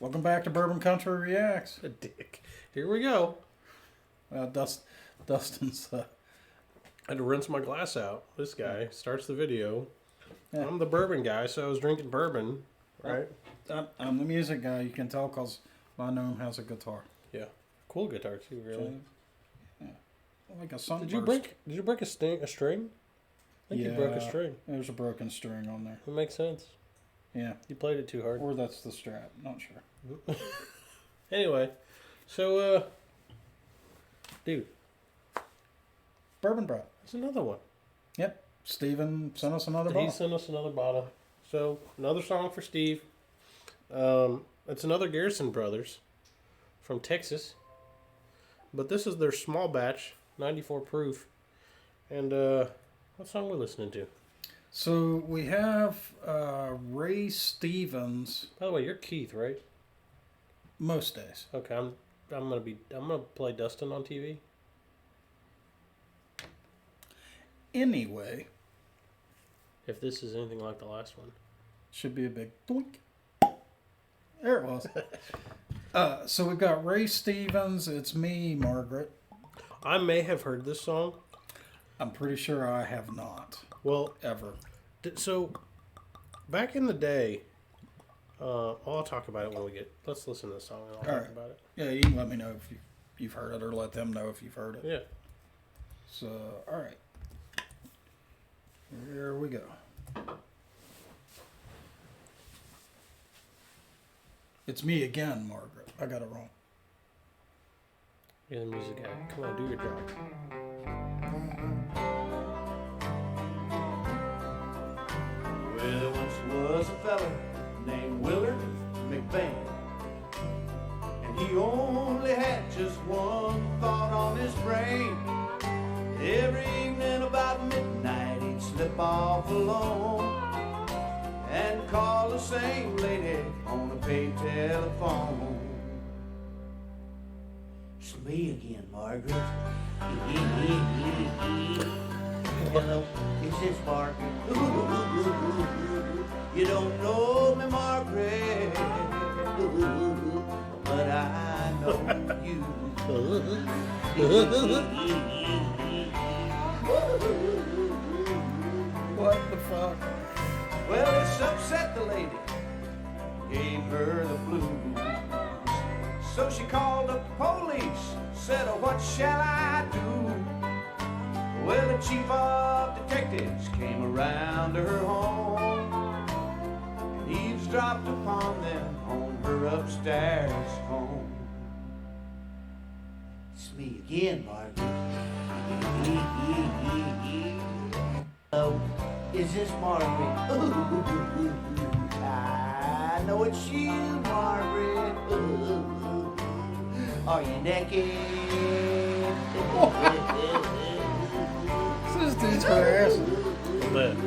Welcome back to Bourbon Country Reacts. A dick. Here we go. Dustin's. I had to rinse my glass out. This guy starts the video. Yeah. I'm the bourbon guy, so I was drinking bourbon, right? I'm the music guy. You can tell because my gnome has a guitar. Yeah, cool guitar too. Really. Yeah. Like a sunburst. Did you break a string? I think you broke a string. There's a broken string on there. It makes sense. Yeah. You played it too hard. Or that's the strap. Not sure. Anyway, so dude, Bourbon Brat. it's another one. Yep. Steven sent us another bottle. He sent us another bottle. So another song for Steve. It's another Garrison Brothers from Texas, but this is their small batch, 94 proof. And what song we listening to? So we have Ray Stevens. By the way, you're Keith, right? Most days. Okay, I'm gonna play Dustin on TV. Anyway, If this is anything like the last one. should be a big doink. There it was. So we've got Ray Stevens. It's me, Margaret. I may have heard this song. I'm pretty sure I have not. Well, Ever. so back in the day, I'll talk about it when we get. Let's listen to the song and I'll talk right. about it. Yeah, you can let me know if you've heard it or let them know if you've heard it. Yeah. So, all right. Here we go. It's me again, Margaret. I got it wrong. You're the music guy. Come on, do your job. Well, there once was a fella named Willard McBain, and he only had just one thought on his brain. Every evening about midnight he'd slip off alone and call the same lady on the paid telephone. It's me again, Margaret. Hello, is this Margaret? You don't know me, Margaret, but I know you. What the fuck? Well, this upset the lady, gave her the blues. So she called the police, said, "Oh, what shall I do?" Well, the chief of detectives came around to her home and eavesdropped upon them on her upstairs home. It's me again, Margaret. Hello, is this Margaret? I know it's you, Margaret. Are you naked? This dude's harassing. Lit.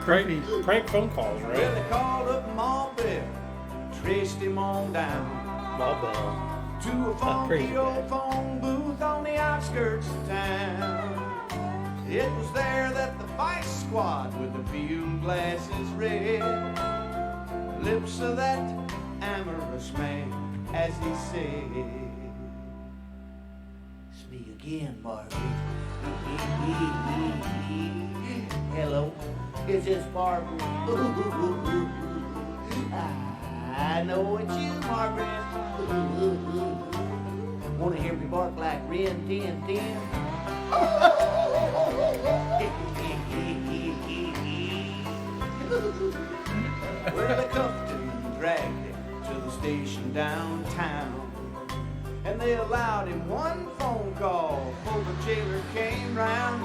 Prank phone calls, Well, right? they called up Ma Bill, traced him on down Ball bell. to a crazy funky old bad. phone booth on the outskirts of town. It was there that the vice squad with the field glasses read the lips of that amorous man as he said, "It's me again, Margaret. Hello, is this Margaret? I know it's you, Margaret. Wanna hear me bark like Ren 1010? Well, they cuffed him and dragged him to the station downtown, and they allowed him one phone call before the jailer came round.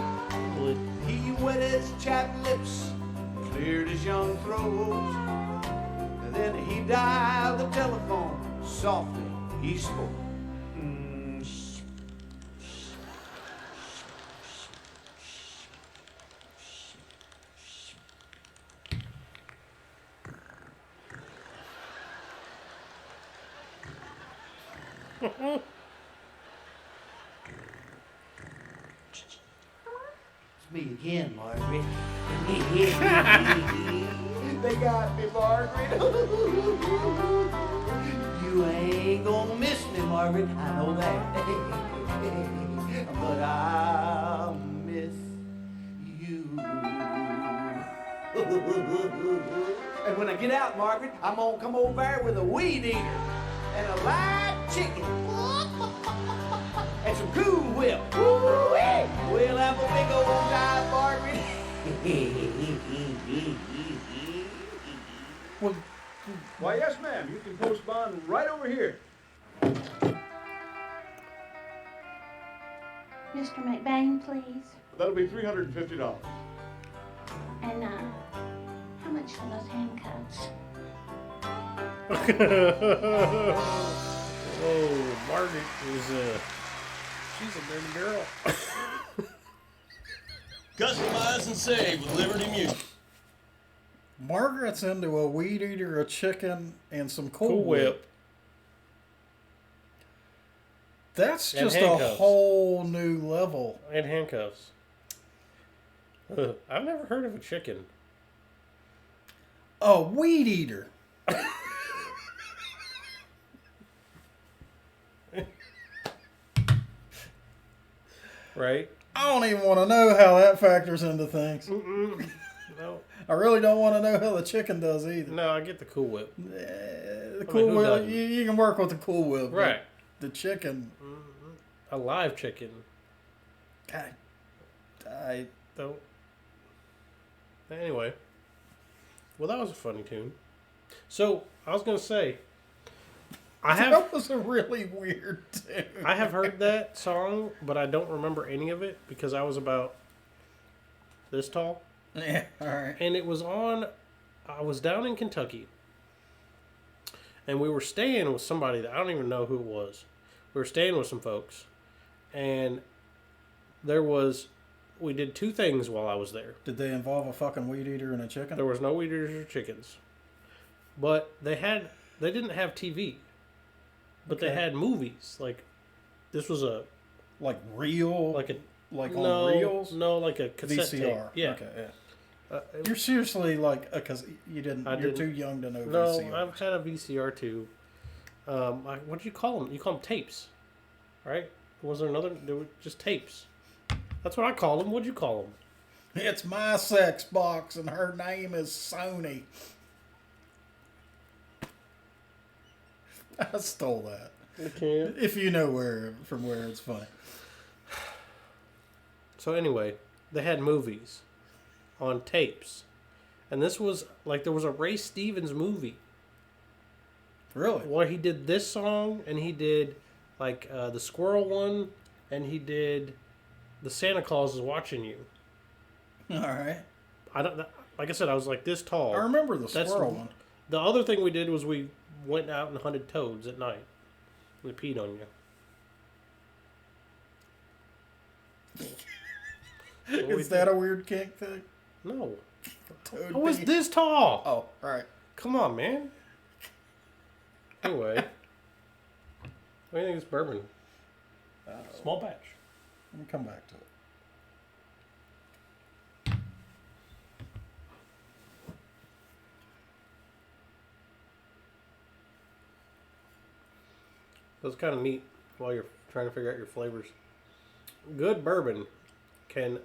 He wet his chapped lips, cleared his young throat, and then he dialed the telephone softly. He spoke. It's me again, Margaret. They got me, Margaret. ain't gonna miss me, Margaret, I know that. But I'll miss you. And when I get out, Margaret, I'm gonna come over there with a weed eater and a live chicken and some Cool Whip. Woo-wee. We'll have a big old time, Margaret. Well, Why, yes, ma'am. You can post bond right over here. Mr. McBain, please. That'll be $350. And, how much for those handcuffs? Oh, Margaret is she's a dirty girl. Customize and save with Liberty Music. Margaret's into a weed eater, a chicken, and some Cool Cool Whip. Whip. That's And just a handcuffs. whole new level. And handcuffs. I've never heard of a chicken. A weed eater. Right? I don't even want to know how that factors into things. No. I really don't want to know how the chicken does either. No, I get the Cool Whip. The I Cool mean, who Whip, doesn't? you can work with the Cool Whip. but Right. The chicken, A live chicken. I Don't. Anyway. Well, that was a funny tune. So, I was going to say, that was a really weird tune. I have heard that song, but I don't remember any of it because I was about this tall. Yeah, all right. And it was on, I was down in Kentucky. And we were staying with somebody that I don't even know who it was. We were staying with some folks. And we did two things while I was there. Did they involve a fucking weed eater and a chicken? There was no weed eaters or chickens. But they didn't have TV. But they Okay. had movies. Like, this was Like real? like on no, reels? No, like a cassette tape. VCR. Yeah. Okay, yeah. It- You're seriously like, because you're didn't. too young to know no, VCR. I've had a VCR too. What do you call them? You call them tapes, right? Was there another? There were just tapes. That's what I call them. What'd you call them? It's my sex box, and her name is Sony. I stole that. Okay. If you know from where it's funny. So anyway, they had movies on tapes, and this was like there was a Ray Stevens movie Really? where he did this song, and he did like the squirrel one, and he did the Santa Claus is watching you. All right. I don't. Like I said, I was like this tall. I remember the That's squirrel one. The other thing we did was we went out and hunted toads at night. They peed on you. Is that a weird kink thing? No. Toad I was pee? this tall. Oh, all right. Come on, man. Anyway. What do you think of this bourbon? Small batch. Let me come back to it. That's kind of neat while you're trying to figure out your flavors. Good bourbon can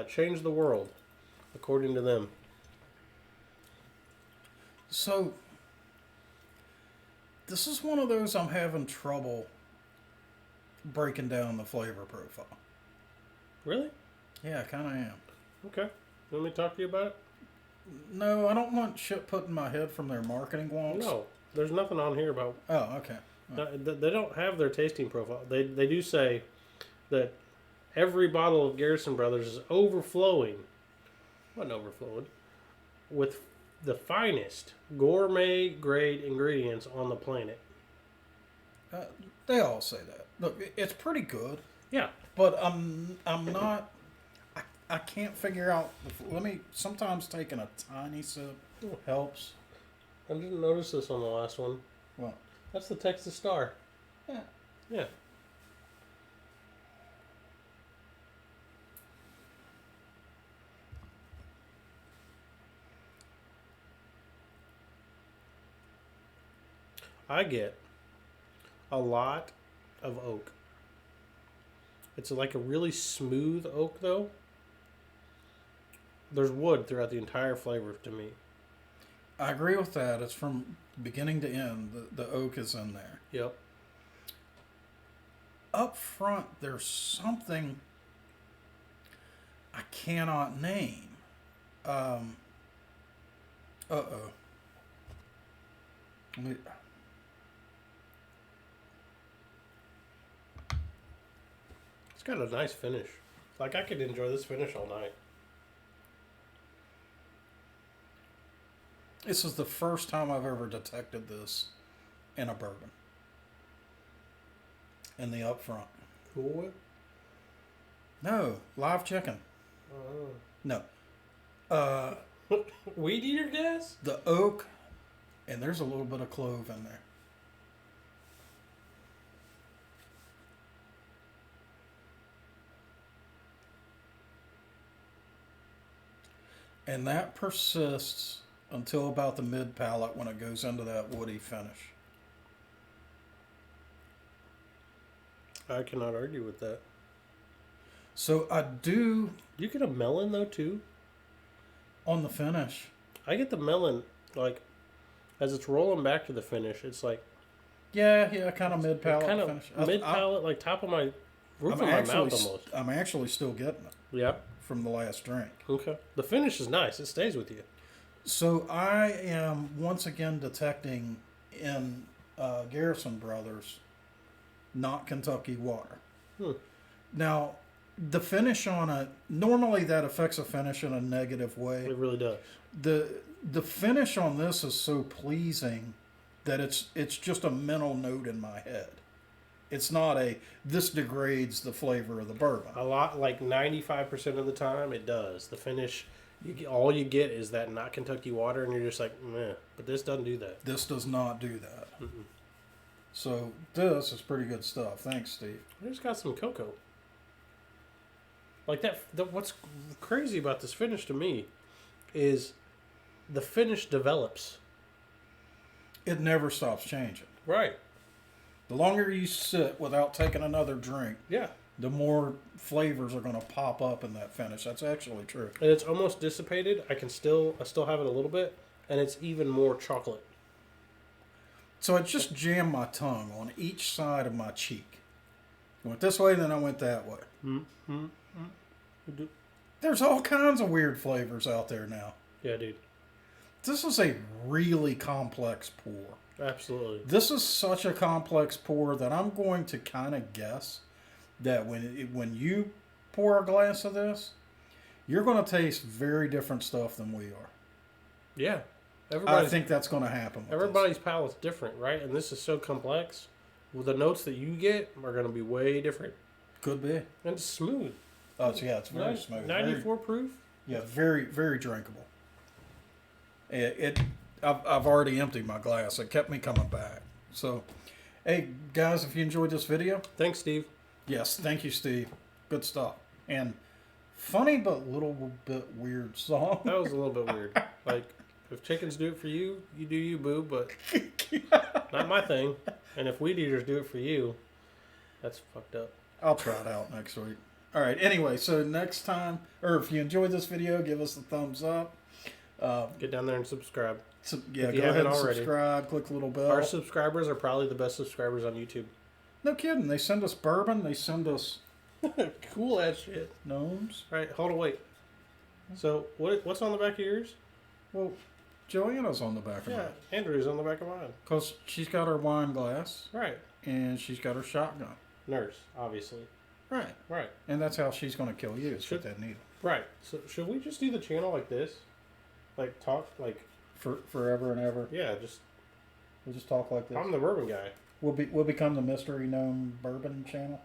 change the world, according to them. So, this is one of those I'm having trouble breaking down the flavor profile. Really? Yeah, I kind of am. Okay. You want me to talk to you about it? No, I don't want shit put in my head from their marketing wonks. No. There's nothing on here about... Oh, okay. They don't have their tasting profile. They do say that every bottle of Garrison Brothers is overflowing. Wasn't overflowing. With the finest gourmet grade ingredients on the planet. They all say that. Look, it's pretty good, Yeah. but I'm not. I can't figure out. Sometimes taking a tiny sip helps. I didn't notice this on the last one. Well, That's the Texas Star. yeah. Yeah. I get a lot of oak. It's like a really smooth oak, though. There's wood throughout the entire flavor to me. I agree with that. It's from beginning to end. The oak is in there. Yep. Up front, there's something I cannot name. Uh-oh. Let me- It's got a nice finish. Like, I could enjoy this finish all night. This is the first time I've ever detected this in a bourbon. In the up front. Cool Whip? No, live chicken. No. Weed eater gas? The oak, and there's a little bit of clove in there. And that persists until about the mid palate when it goes into that woody finish. I cannot argue with that. So I do You get a melon, though, too? on the finish. I get the melon, like, as it's rolling back to the finish, it's like, Yeah, kind of mid palate kind of finish. mid palate, like top of my roof of I'm my actually, mouth almost. I'm actually still getting it Yeah. from the last drink. Okay. The finish is nice. It stays with you. So I am once again detecting in Garrison Brothers, not Kentucky water. Now, the finish on it, normally that affects a finish in a negative way. It really does. The finish on this is so pleasing that it's just a mental note in my head. It's not this degrades the flavor of the bourbon. A lot, like 95% of the time, it does. The finish, all you get is that not Kentucky water, and you're just like, meh. But this doesn't do that. This does not do that. So this is pretty good stuff. Thanks, Steve. I just got some cocoa. Like that. What's crazy about this finish to me is the finish develops. It never stops changing. Right. The longer you sit without taking another drink, Yeah. the more flavors are going to pop up in that finish. That's actually true. And it's almost dissipated. I still have it a little bit, and it's even more chocolate. So I just jammed my tongue on each side of my cheek. I went this way, then I went that way. There's all kinds of weird flavors out there now. Yeah, dude. This is a really complex pour. Absolutely. This is such a complex pour that I'm going to kind of guess that when you pour a glass of this, you're going to taste very different stuff than we are. Yeah. I think that's going to happen. With Everybody's palate's different, right? And this is so complex. Well, the notes that you get are going to be way different. Could be. And it's smooth. Oh, so yeah, it's very smooth. 94 proof? Yeah, very, very drinkable. I've already emptied my glass. It kept me coming back. So, hey, guys, if you enjoyed this video, Thanks, Steve. yes, thank you, Steve. Good stuff. And funny but little bit weird song. That was a little bit weird. Like, if chickens do it for you, you do you, boo, but not my thing. And if weed eaters do it for you, that's fucked up. I'll try it out next week. All right, anyway, so next time, or if you enjoyed this video, give us a thumbs up. Get down there and subscribe. So, If yeah, you go ahead haven't and already. subscribe, click the little bell. Our subscribers are probably the best subscribers on YouTube. No kidding. They send us bourbon. They send us Cool ass shit. gnomes. Right, hold on, wait. So, what's on the back of yours? Well, Joanna's on the back of Yeah, mine. Andrew's on the back of mine. Because she's got her wine glass Right. and she's got her shotgun. Nurse, obviously. Right. Right. And that's how she's going to kill you, is Should- with that needle. Right. So, should we just do the channel like this? Like, talk, like, Forever and ever. yeah, just, We'll just talk like this. I'm the bourbon guy. We'll become the Mystery Gnome Bourbon channel.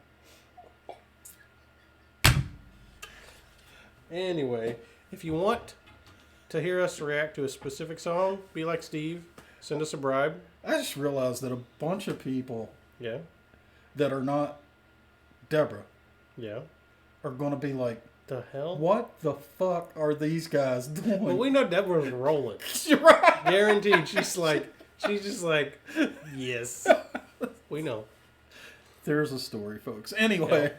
Anyway, if you want to hear us react to a specific song, be like Steve. Send us a bribe. I just realized that a bunch of people Yeah. that are not Deborah Yeah. are going to be like, The hell? what the fuck are these guys doing? Well, we know Deborah's rolling. Right. Guaranteed. She's just like, yes. We know. There's a story, folks. Anyway,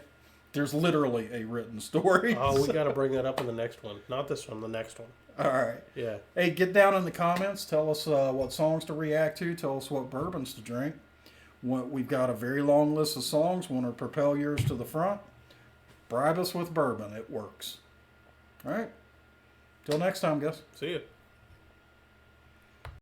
there's literally a written story. Oh, we got to bring that up in the next one. Not this one, the next one. All right. Yeah. Hey, get down in the comments. Tell us what songs to react to. Tell us what bourbons to drink. We've got a very long list of songs. Want to propel yours to the front? Bribe us with bourbon. It works. All right. Till next time, guys. See you.